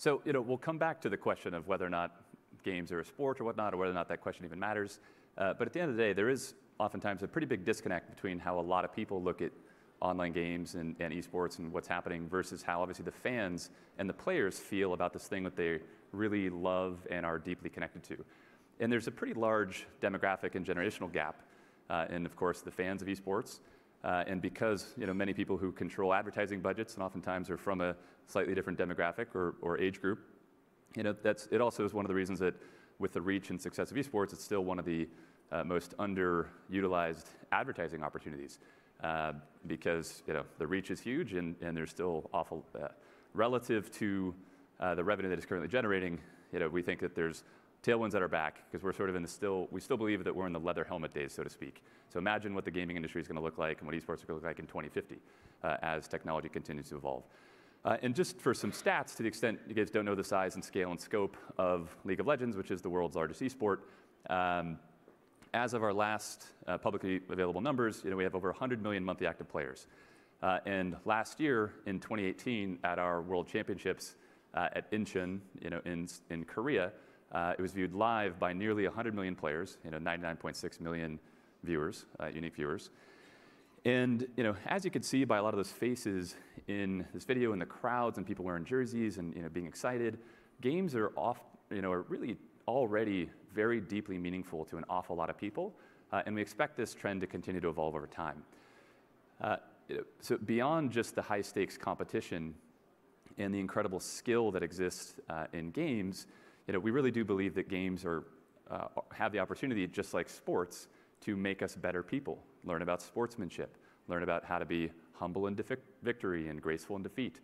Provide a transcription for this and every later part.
So, we'll come back to the question of whether or not games are a sport or whatnot, or whether or not that question even matters. But at the end of the day, there is oftentimes a pretty big disconnect between how a lot of people look at online games and esports and what's happening versus how obviously the fans and the players feel about this thing that they really love and are deeply connected to. And there's a pretty large demographic and generational gap in, of course, the fans of esports. And because many people who control advertising budgets and oftentimes are from a slightly different demographic or age group, it also is one of the reasons that with the reach and success of esports, it's still one of the most underutilized advertising opportunities because the reach is huge and there's still awful relative to the revenue that it's currently generating. We think that there's tailwinds that are back because we're sort of we still believe that we're in the leather helmet days, so to speak. So imagine what the gaming industry is going to look like and what esports are going to look like in 2050 as technology continues to evolve. And just for some stats, to the extent you guys don't know the size and scale and scope of League of Legends, which is the world's largest esport, as of our last publicly available numbers, we have over 100 million monthly active players. And last year, in 2018, at our World Championships at Incheon, in Korea, it was viewed live by nearly 100 million players, 99.6 million viewers, unique viewers. And as you can see by a lot of those faces in this video, and the crowds and people wearing jerseys and being excited, games are are really already very deeply meaningful to an awful lot of people, and we expect this trend to continue to evolve over time. So beyond just the high-stakes competition and the incredible skill that exists in games, we really do believe that games have the opportunity, just like sports, to make us better people, learn about sportsmanship, learn about how to be humble in victory and graceful in defeat.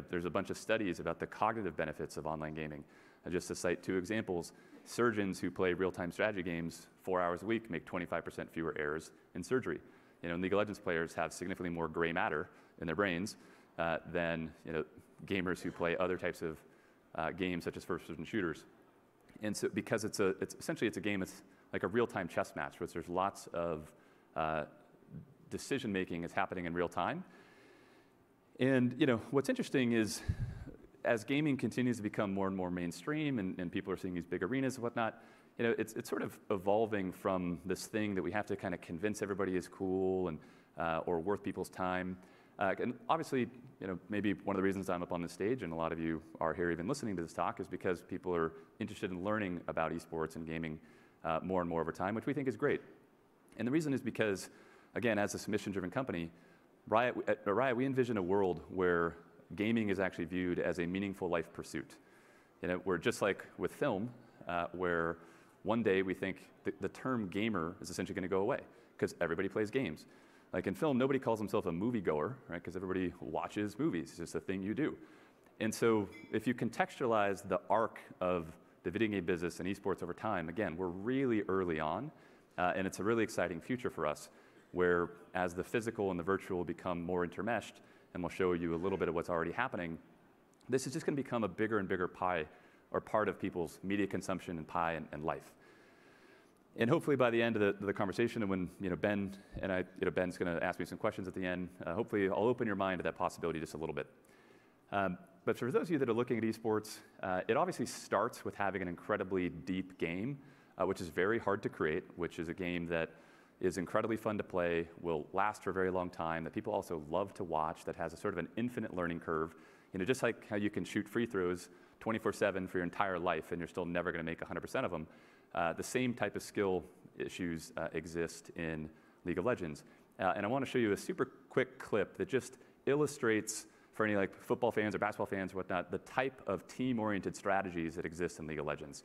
There's a bunch of studies about the cognitive benefits of online gaming. Just to cite two examples, surgeons who play real-time strategy games 4 hours a week make 25% fewer errors in surgery. League of Legends players have significantly more gray matter in their brains than gamers who play other types of games such as first-person shooters. And so because it's essentially a game that's like a real-time chess match, which there's lots of decision-making is happening in real time. And what's interesting is as gaming continues to become more and more mainstream and people are seeing these big arenas and whatnot, it's sort of evolving from this thing that we have to kind of convince everybody is cool and or worth people's time. And obviously, maybe one of the reasons I'm up on this stage and a lot of you are here even listening to this talk is because people are interested in learning about esports and gaming more and more over time, which we think is great. And the reason is because, again, as a mission-driven company, at Riot, we envision a world where gaming is actually viewed as a meaningful life pursuit. We're just like with film, where one day we think the term gamer is essentially going to go away because everybody plays games. Like in film, nobody calls himself a moviegoer, right? Because everybody watches movies. It's just a thing you do. And so if you contextualize the arc of the video game business and esports over time, again, we're really early on, and it's a really exciting future for us, where as the physical and the virtual become more intermeshed, and we'll show you a little bit of what's already happening, this is just going to become a bigger and bigger pie or part of people's media consumption and pie and life. And hopefully by the end of the conversation, and when Ben and I, Ben's going to ask me some questions at the end, hopefully I'll open your mind to that possibility just a little bit. But for those of you that are looking at esports, it obviously starts with having an incredibly deep game, which is very hard to create, which is a game that is incredibly fun to play, will last for a very long time, that people also love to watch, that has a sort of an infinite learning curve. Just like how you can shoot free throws 24/7 for your entire life and you're still never going to make 100% of them, the same type of skill issues exist in League of Legends. And I want to show you a super quick clip that just illustrates, for any like football fans or basketball fans or whatnot, the type of team-oriented strategies that exist in League of Legends.